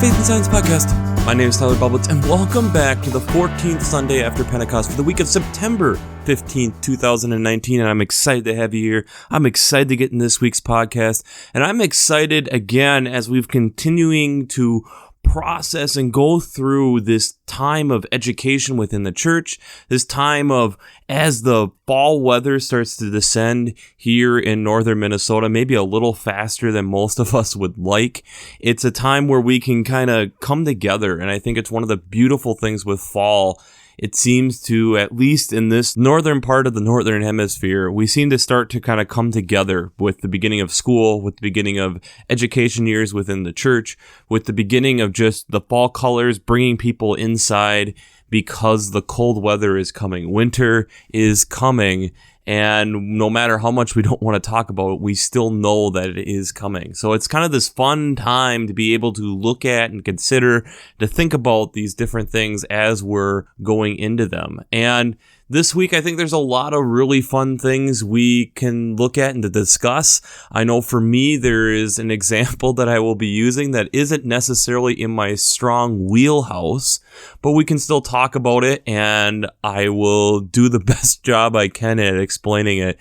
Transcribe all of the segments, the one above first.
Faith and Science Podcast. My name is Tyler Bublitz, and welcome back to the 14th Sunday after Pentecost for the week of September 15th, 2019, and I'm excited to have you here. I'm excited to get in this week's podcast, and I'm excited again as we've continuing to process and go through this time of education within the church, this time of as the fall weather starts to descend here in northern Minnesota, maybe a little faster than most of us would like. It's a time where we can kind of come together, and I think it's one of the beautiful things with fall. It seems to, at least in this northern part of the northern hemisphere, we seem to start to kind of come together with the beginning of school, with the beginning of education years within the church, with the beginning of just the fall colors bringing people inside because the cold weather is coming. Winter is coming. And no matter how much we don't want to talk about it, we still know that it is coming. So it's kind of this fun time to be able to look at and consider, to think about these different things as we're going into them. And this week, I think there's a lot of really fun things we can look at and to discuss. I know for me, there is an example that I will be using that isn't necessarily in my strong wheelhouse, but we can still talk about it, and I will do the best job I can at explaining it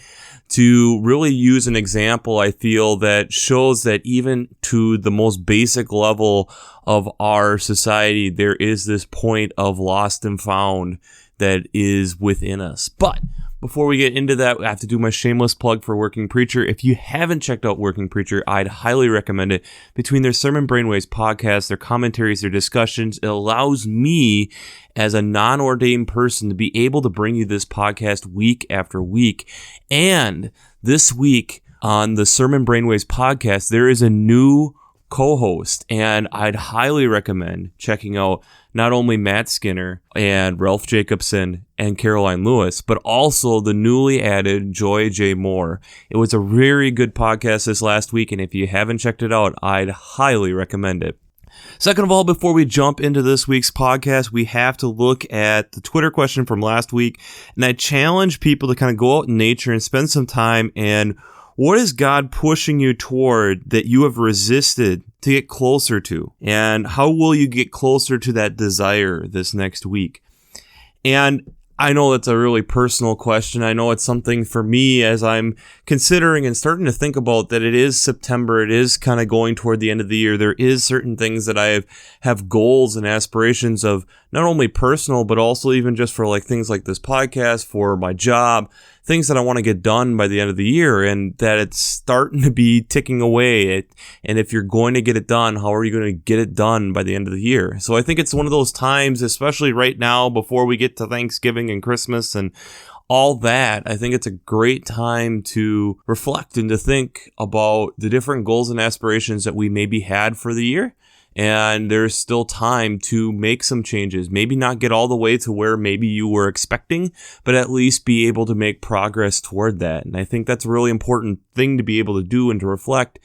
to really use an example I feel that shows that even to the most basic level of our society, there is this point of lost and found that is within us. But before we get into that, I have to do my shameless plug for Working Preacher. If you haven't checked out Working Preacher, I'd highly recommend it. Between their Sermon Brainwaves podcast, their commentaries, their discussions, it allows me as a non-ordained person to be able to bring you this podcast week after week. And this week on the Sermon Brainwaves podcast, there is a new co-host, and I'd highly recommend checking out not only Matt Skinner and Ralph Jacobson and Caroline Lewis, but also the newly added Joy J. Moore. It was a very good podcast this last week, and if you haven't checked it out, I'd highly recommend it. Second of all, before we jump into this week's podcast, we have to look at the Twitter question from last week, and I challenge people to kind of go out in nature and spend some time and what is God pushing you toward that you have resisted to get closer to? And how will you get closer to that desire this next week? And I know that's a really personal question. I know it's something for me as I'm considering and starting to think about that it is September. It is kind of going toward the end of the year. There is certain things that I have goals and aspirations of, not only personal, but also even just for like things like this podcast, for my job, things that I want to get done by the end of the year, and that it's starting to be ticking away. And if you're going to get it done, how are you going to get it done by the end of the year? So I think it's one of those times, especially right now before we get to Thanksgiving and Christmas and all that, I think it's a great time to reflect and to think about the different goals and aspirations that we maybe had for the year. And there's still time to make some changes. Maybe not get all the way to where maybe you were expecting, but at least be able to make progress toward that. And I think that's a really important thing to be able to do and to reflect.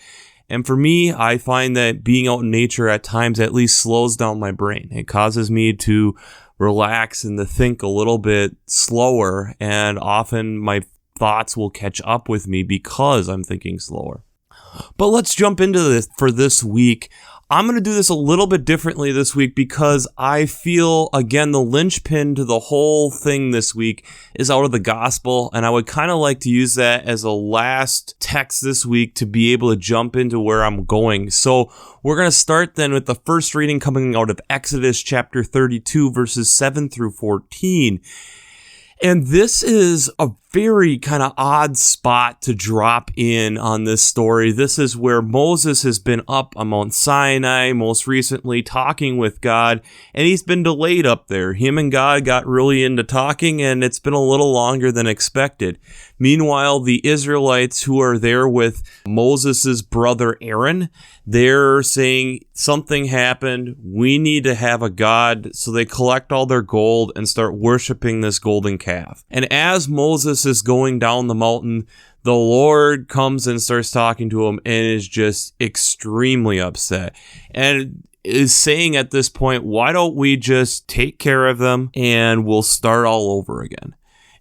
And for me, I find that being out in nature at times at least slows down my brain. It causes me to relax and to think a little bit slower, and often my thoughts will catch up with me because I'm thinking slower. But let's jump into this for this week. I'm going to do this a little bit differently this week because I feel, again, the linchpin to the whole thing this week is out of the gospel, and I would kind of like to use that as a last text this week to be able to jump into where I'm going. So we're going to start then with the first reading coming out of Exodus chapter 32, verses 7 through 14. And this is a very kind of odd spot to drop in on this story. This is where Moses has been up on Mount Sinai, most recently talking with God, and he's been delayed up there. Him and God got really into talking, and it's been a little longer than expected. Meanwhile, the Israelites who are there with Moses' brother Aaron, they're saying something happened. We need to have a God. So they collect all their gold and start worshiping this golden calf. And as Moses is going down the mountain, the Lord comes and starts talking to him and is just extremely upset. And is saying at this point, why don't we just take care of them and we'll start all over again?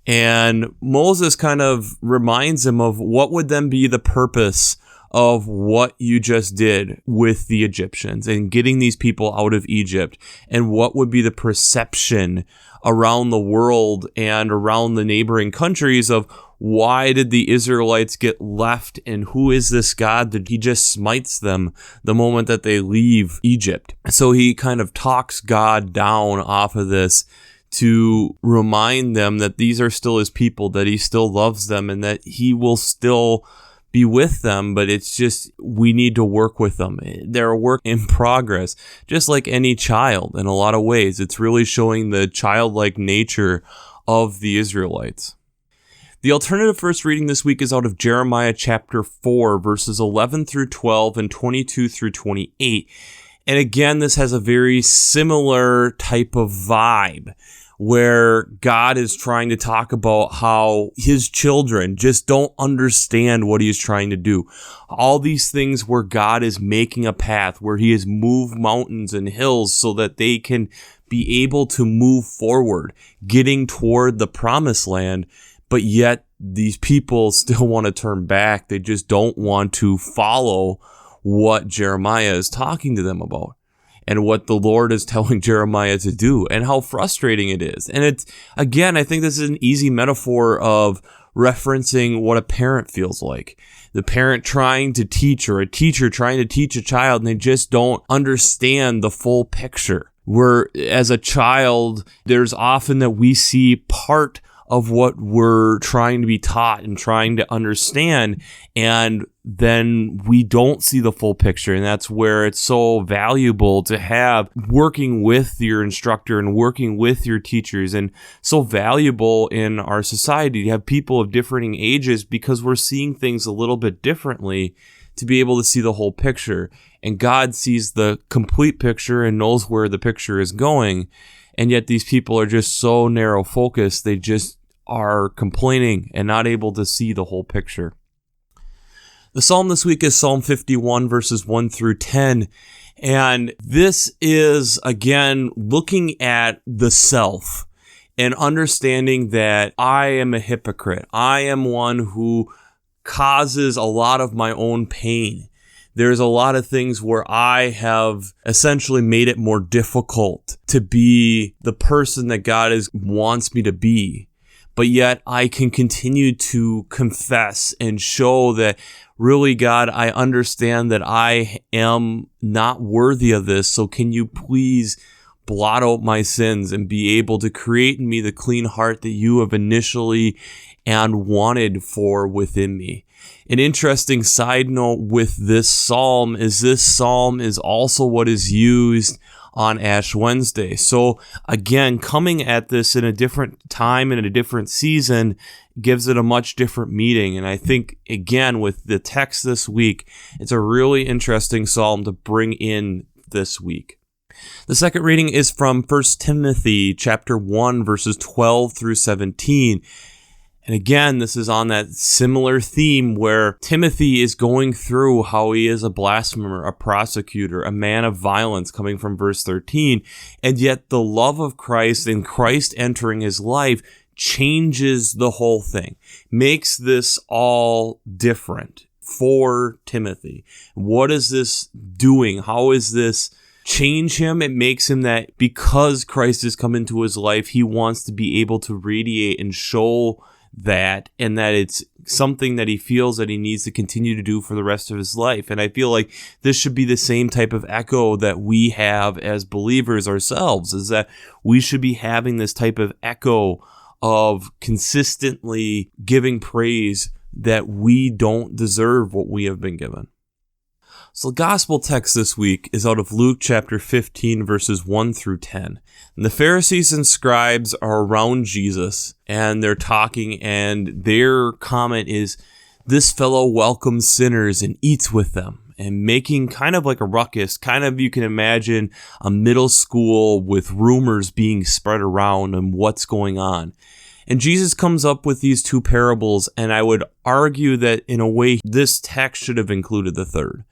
And Moses kind of reminds him of what would then be the purpose of what you just did with the Egyptians and getting these people out of Egypt, and what would be the perception around the world and around the neighboring countries of why did the Israelites get left, and who is this God that he just smites them the moment that they leave Egypt. So he kind of talks God down off of this to remind them that these are still his people, that he still loves them, and that he will still be with them, but it's just we need to work with them. They're a work in progress, just like any child in a lot of ways. It's really showing the childlike nature of the Israelites. The alternative first reading this week is out of Jeremiah chapter 4, verses 11 through 12 and 22 through 28. And again, this has a very similar type of vibe, where God is trying to talk about how his children just don't understand what he's trying to do. All these things where God is making a path, where he has moved mountains and hills so that they can be able to move forward, getting toward the promised land. But yet these people still want to turn back. They just don't want to follow what Jeremiah is talking to them about and what the Lord is telling Jeremiah to do, and how frustrating it is. And it's, again, I think this is an easy metaphor of referencing what a parent feels like. The parent trying to teach, or a teacher trying to teach a child, and they just don't understand the full picture. Where as a child, there's often that we see part of what we're trying to be taught and trying to understand, and then we don't see the full picture. And that's where it's so valuable to have working with your instructor and working with your teachers, and so valuable in our society to have people of differing ages, because we're seeing things a little bit differently, to be able to see the whole picture. And God sees the complete picture and knows where the picture is going. And yet these people are just so narrow focused, they just are complaining and not able to see the whole picture. The psalm this week is Psalm 51, verses 1 through 10. And this is, again, looking at the self and understanding that I am a hypocrite. I am one who causes a lot of my own pain. There's a lot of things where I have essentially made it more difficult to be the person that God wants me to be. But yet I can continue to confess and show that really, God, I understand that I am not worthy of this. So can you please blot out my sins and be able to create in me the clean heart that you have initially and wanted for within me. An interesting side note with this psalm is also what is used on Ash Wednesday. So again, coming at this in a different time and in a different season gives it a much different meaning. And I think, again, with the text this week, it's a really interesting psalm to bring in this week. The second reading is from 1 Timothy chapter 1, verses 12 through 17. And again, this is on that similar theme where Timothy is going through how he is a blasphemer, a prosecutor, a man of violence, coming from verse 13. And yet the love of Christ and Christ entering his life changes the whole thing, makes this all different for Timothy. What is this doing? How is this change him? It makes him that because Christ has come into his life, he wants to be able to radiate and show that, and that it's something that he feels that he needs to continue to do for the rest of his life. And I feel like this should be the same type of echo that we have as believers ourselves, is that we should be having this type of echo of consistently giving praise that we don't deserve what we have been given. So the gospel text this week is out of Luke chapter 15, verses 1 through 10. And the Pharisees and scribes are around Jesus, and they're talking, and their comment is, "This fellow welcomes sinners and eats with them," and making kind of like a ruckus. Kind of, you can imagine a middle school with rumors being spread around and what's going on. And Jesus comes up with these two parables, and I would argue that in a way this text should have included the third.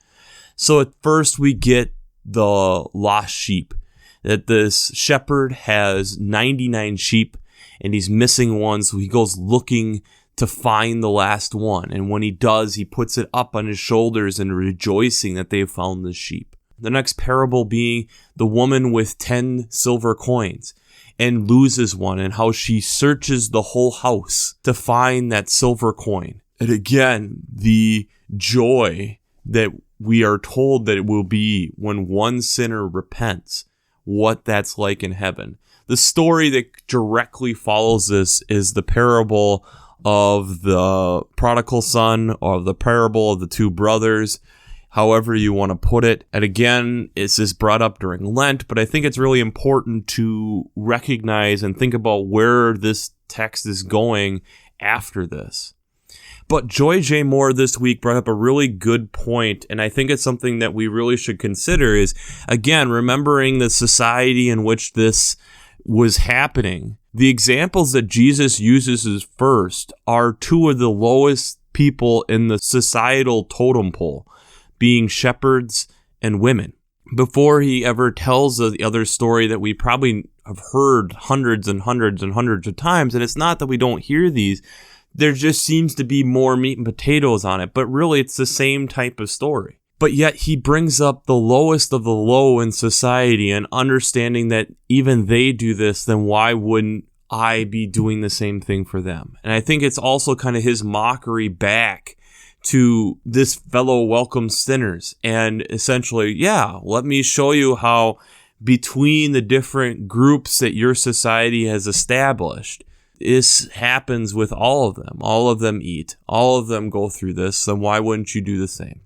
So at first we get the lost sheep, that this shepherd has 99 sheep and he's missing one. So he goes looking to find the last one. And when he does, he puts it up on his shoulders and rejoicing that they've found the sheep. The next parable being the woman with 10 silver coins and loses one, and how she searches the whole house to find that silver coin. And again, the joy that we are told that it will be when one sinner repents, what that's like in heaven. The story that directly follows this is the parable of the prodigal son, or the parable of the two brothers, however you want to put it. And again, this is brought up during Lent, but I think it's really important to recognize and think about where this text is going after this. But Joy J. Moore this week brought up a really good point, and I think it's something that we really should consider is, again, remembering the society in which this was happening. The examples that Jesus uses first are two of the lowest people in the societal totem pole, being shepherds and women. Before he ever tells the other story that we probably have heard hundreds and hundreds and hundreds of times, and it's not that we don't hear these, there just seems to be more meat and potatoes on it, but really it's the same type of story. But yet he brings up the lowest of the low in society, and understanding that even they do this, then why wouldn't I be doing the same thing for them? And I think it's also kind of his mockery back to this fellow welcome sinners, and essentially, let me show you how between the different groups that your society has established, this happens with all of them. All of them eat. All of them go through this. Then why wouldn't you do the same?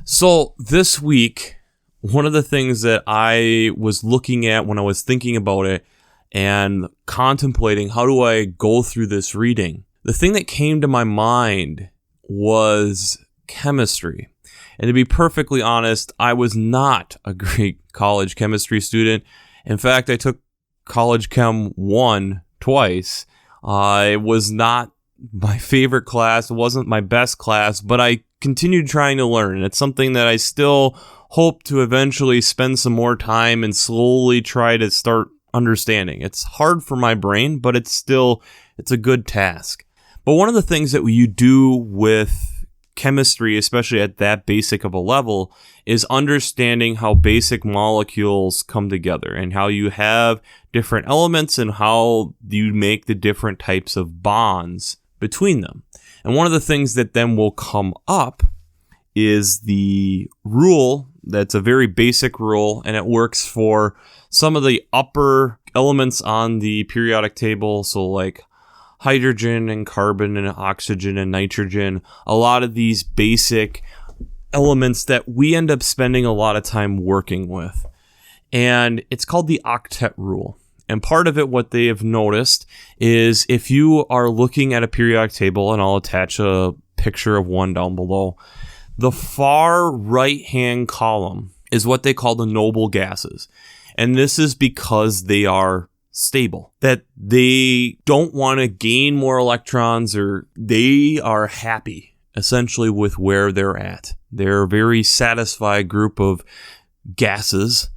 So this week, one of the things that I was looking at when I was thinking about it and contemplating how do I go through this reading, the thing that came to my mind was chemistry. And to be perfectly honest, I was not a great college chemistry student. In fact, I took College Chem 1 twice. It was not my favorite class. It wasn't my best class, but I continued trying to learn. And it's something that I still hope to eventually spend some more time and slowly try to start understanding. It's hard for my brain, but it's a good task. But one of the things that you do with chemistry, especially at that basic of a level, is understanding how basic molecules come together and how you have different elements and how you make the different types of bonds between them. And one of the things that then will come up is the rule that's a very basic rule, and it works for some of the upper elements on the periodic table, so like hydrogen and carbon and oxygen and nitrogen, a lot of these basic elements that we end up spending a lot of time working with. And it's called the octet rule. And part of it, what they have noticed, is if you are looking at a periodic table, and I'll attach a picture of one down below, the far right-hand column is what they call the noble gases. And this is because they are stable, that they don't want to gain more electrons, or they are happy essentially with where they're at. They're a very satisfied group of gases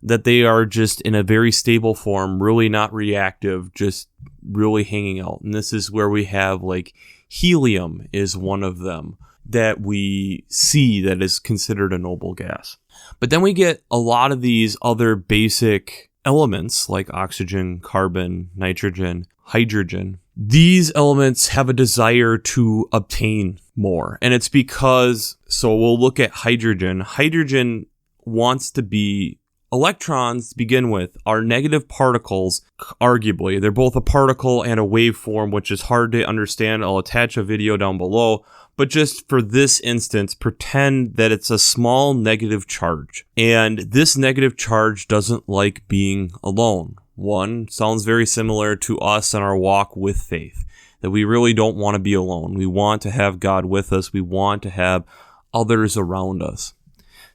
that they are just in a very stable form, really not reactive, just really hanging out. And this is where we have like helium is one of them that we see that is considered a noble gas. But then we get a lot of these other basic elements like oxygen, carbon, nitrogen, hydrogen. These elements have a desire to obtain more. And it's because, so we'll look at hydrogen. Hydrogen wants to be electrons to begin with, are negative particles, arguably. They're both a particle and a waveform, which is hard to understand. I'll attach a video down below. But just for this instance, pretend that it's a small negative charge. And this negative charge doesn't like being alone. One, sounds very similar to us in our walk with faith, that we really don't want to be alone. We want to have God with us. We want to have others around us.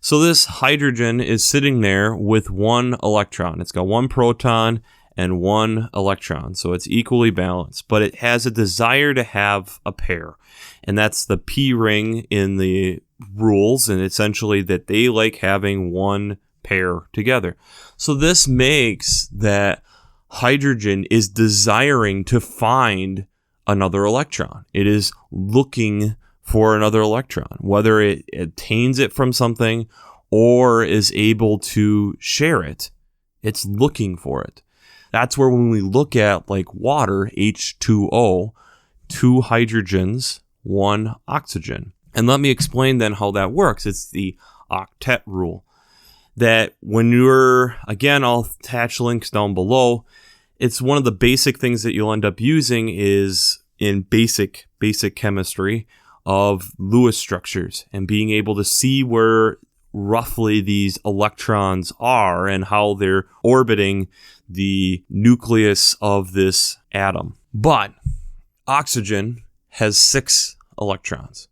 So this hydrogen is sitting there with one electron. It's got one proton and one electron, so it's equally balanced, but it has a desire to have a pair, and that's the P ring in the rules, and essentially that they like having one pair together. So this makes that hydrogen is desiring to find another electron. It is looking for another electron, whether it obtains it from something or is able to share it. It's looking for it. That's where when we look at like water, H2O, 2 hydrogens, 1 oxygen. And let me explain then how that works. It's the octet rule. That when you're, again, I'll attach links down below. It's one of the basic things that you'll end up using is in basic chemistry of Lewis structures and being able to see where roughly these electrons are and how they're orbiting the nucleus of this atom. But oxygen has 6 electrons.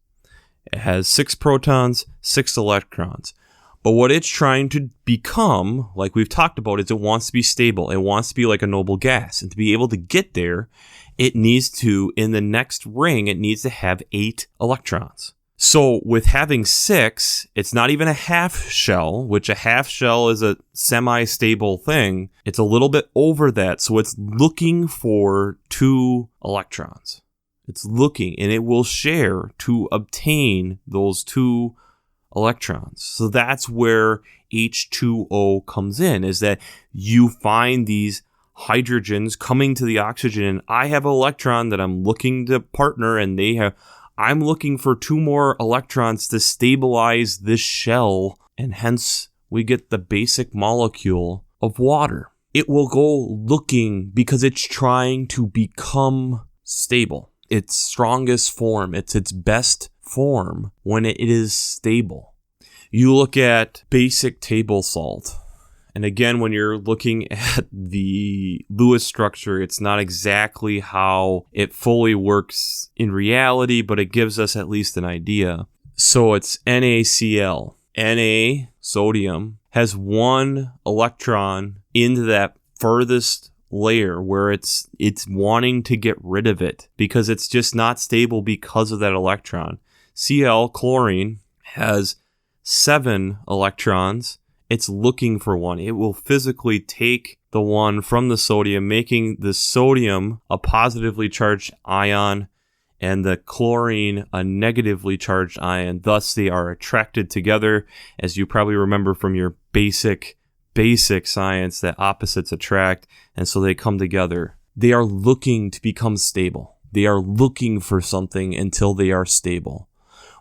It has 6 protons, 6 electrons. But what it's trying to become, like we've talked about, is it wants to be stable. It wants to be like a noble gas. And to be able to get there, it needs to, in the next ring, it needs to have 8 electrons. So with having 6, it's not even a half shell, which a half shell is a semi-stable thing. It's a little bit over that. So it's looking for 2 electrons. It's looking, and it will share to obtain those 2 electrons. So that's where H2O comes in, is that you find these hydrogens coming to the oxygen, and I have an electron that I'm looking to partner, and I'm looking for 2 more electrons to stabilize this shell, and hence we get the basic molecule of water. It will go looking because it's trying to become stable. Its strongest form, it's its best form when it is stable. You look at basic table salt, and again, when you're looking at the Lewis structure, it's not exactly how it fully works in reality, but it gives us at least an idea. So it's NaCl. Na, sodium, has 1 electron into that furthest layer where it's wanting to get rid of it because it's just not stable because of that electron. Cl, chlorine, has 7 electrons. It's looking for 1. It will physically take the 1 from the sodium, making the sodium a positively charged ion and the chlorine a negatively charged ion. Thus, they are attracted together. As you probably remember from your basic science, that opposites attract, and so they come together. They are looking to become stable. They are looking for something until they are stable.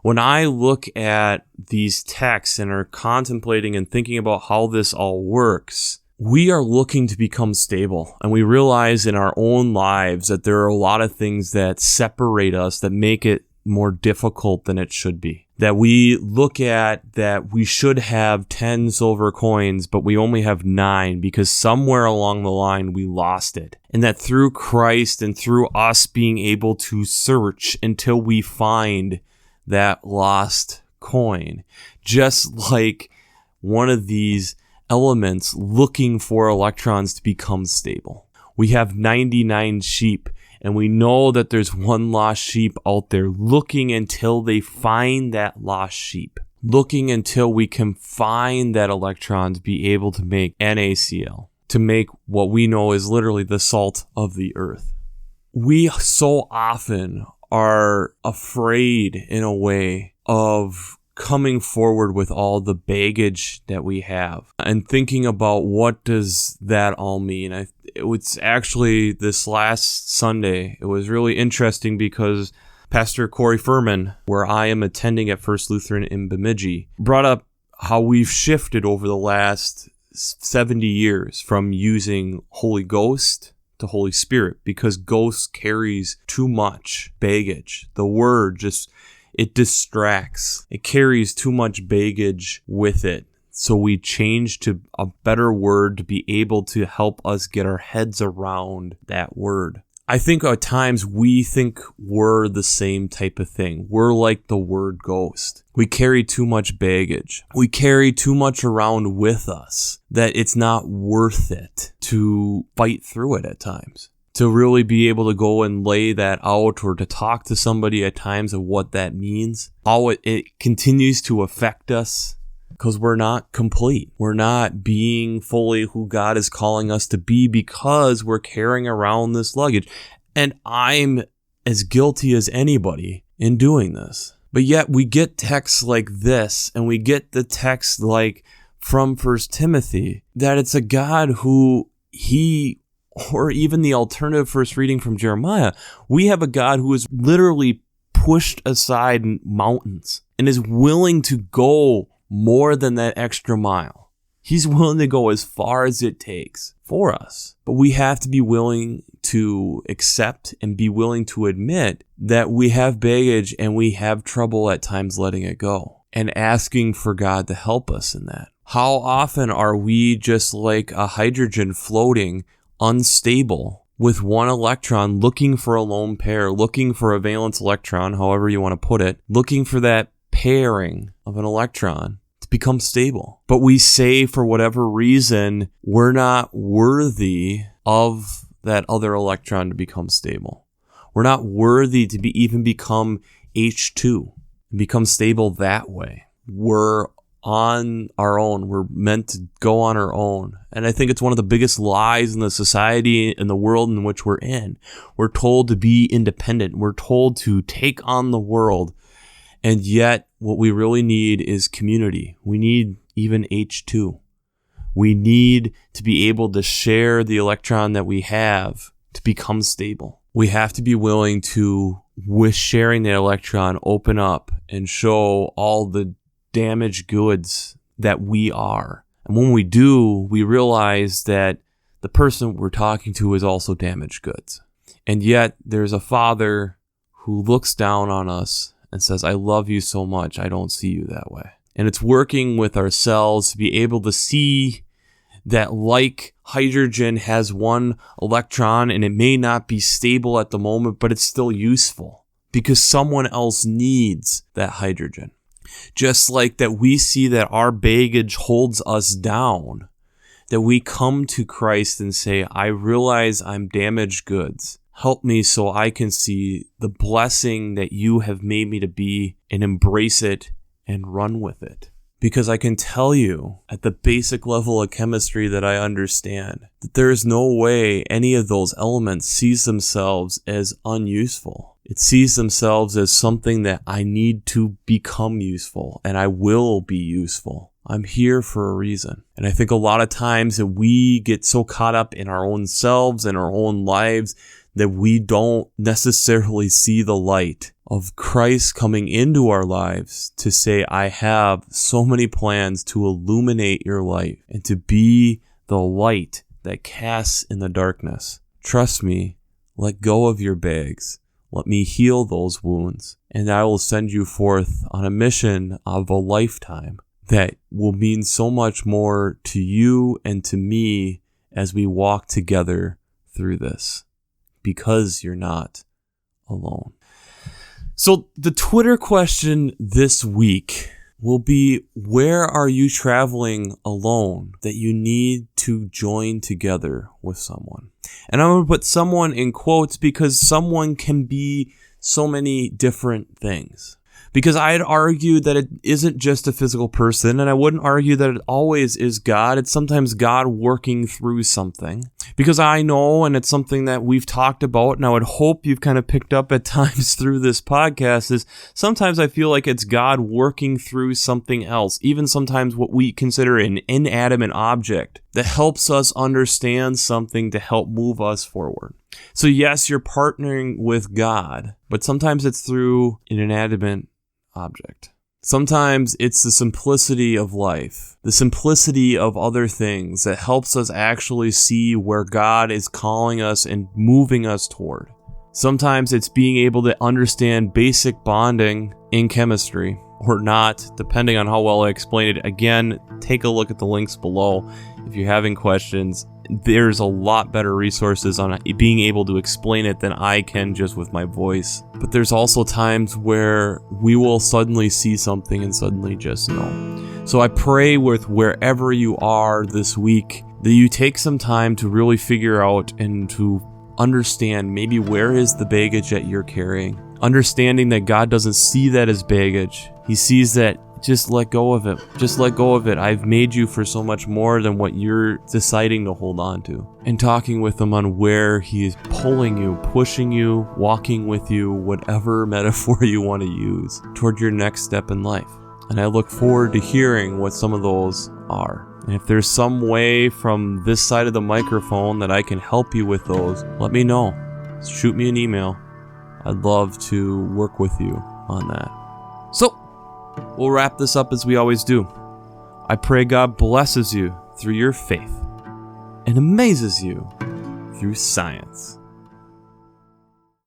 When I look at these texts and are contemplating and thinking about how this all works, we are looking to become stable. And we realize in our own lives that there are a lot of things that separate us, that make it more difficult than it should be. That we look at that we should have 10 silver coins, but we only have 9 because somewhere along the line we lost it. And that through Christ and through us being able to search until we find that lost coin, just like one of these elements looking for electrons to become stable. We have 99 sheep, and we know that there's 1 lost sheep out there, looking until they find that lost sheep, looking until we can find that electron to be able to make NaCl, to make what we know is literally the salt of the earth. We so often are afraid in a way of coming forward with all the baggage that we have and thinking about what does that all mean. It was actually this last Sunday, it was really interesting because Pastor Corey Furman, where I am attending at First Lutheran in Bemidji, brought up how we've shifted over the last 70 years from using Holy Ghost to Holy Spirit, because Ghost carries too much baggage. The word it distracts. It carries too much baggage with it. So we change to a better word to be able to help us get our heads around that word. I think at times we think we're the same type of thing. We're like the word ghost. We carry too much baggage. We carry too much around with us that it's not worth it to fight through it at times. To really be able to go and lay that out or to talk to somebody at times of what that means. How it continues to affect us. Because we're not complete. We're not being fully who God is calling us to be because we're carrying around this luggage. And I'm as guilty as anybody in doing this. But yet we get texts like this, and we get the text like from 1 Timothy, that it's a God who or even the alternative first reading from Jeremiah, we have a God who is literally pushed aside mountains and is willing to go more than that extra mile. He's willing to go as far as it takes for us. But we have to be willing to accept and be willing to admit that we have baggage and we have trouble at times letting it go and asking for God to help us in that. How often are we just like a hydrogen floating, unstable, with one electron, looking for a lone pair, looking for a valence electron, however you want to put it, looking for that pairing of an electron to become stable. But we say for whatever reason, we're not worthy of that other electron to become stable. We're not worthy to even become H2 and become stable that way. We're on our own. We're meant to go on our own. And I think it's one of the biggest lies in the society and the world in which we're in. We're told to be independent. We're told to take on the world. And yet what we really need is community. We need even H2. We need to be able to share the electron that we have to become stable. We have to be willing to, with sharing that electron, open up and show all the damaged goods that we are. And when we do, we realize that the person we're talking to is also damaged goods. And yet there's a Father who looks down on us and says, I love you so much, I don't see you that way. And it's working with ourselves to be able to see that like hydrogen has one electron and it may not be stable at the moment, but it's still useful because someone else needs that hydrogen. Just like that we see that our baggage holds us down, that we come to Christ and say, I realize I'm damaged goods. Help me so I can see the blessing that you have made me to be and embrace it and run with it. Because I can tell you at the basic level of chemistry that I understand that there is no way any of those elements sees themselves as unuseful. It sees themselves as something that I need to become useful, and I will be useful. I'm here for a reason. And I think a lot of times that we get so caught up in our own selves and our own lives that we don't necessarily see the light of Christ coming into our lives to say, I have so many plans to illuminate your life and to be the light that casts in the darkness. Trust me, let go of your bags. Let me heal those wounds, and I will send you forth on a mission of a lifetime that will mean so much more to you and to me as we walk together through this, because you're not alone. So the Twitter question this week will be, where are you traveling alone that you need to join together with someone? And I'm going to put someone in quotes because someone can be so many different things. Because I'd argue that it isn't just a physical person, and I wouldn't argue that it always is God. It's sometimes God working through something. Because I know, and it's something that we've talked about, and I would hope you've kind of picked up at times through this podcast, is sometimes I feel like it's God working through something else, even sometimes what we consider an inanimate object that helps us understand something to help move us forward. So yes, you're partnering with God, but sometimes it's through an inanimate object. Sometimes it's the simplicity of life, the simplicity of other things that helps us actually see where God is calling us and moving us toward. Sometimes it's being able to understand basic bonding in chemistry, or not, depending on how well I explain it. Again, take a look at the links below if you're having questions. There's a lot better resources on being able to explain it than I can just with my voice. But there's also times where we will suddenly see something and suddenly just know. So I pray with wherever you are this week that you take some time to really figure out and to understand maybe where is the baggage that you're carrying. Understanding that God doesn't see that as baggage. He sees that just let go of it. Just let go of it. I've made you for so much more than what you're deciding to hold on to. And talking with him on where he is pulling you, pushing you, walking with you, whatever metaphor you want to use, toward your next step in life. And I look forward to hearing what some of those are. And if there's some way from this side of the microphone that I can help you with those, let me know. Shoot me an email. I'd love to work with you on that. So, we'll wrap this up as we always do. I pray God blesses you through your faith and amazes you through science.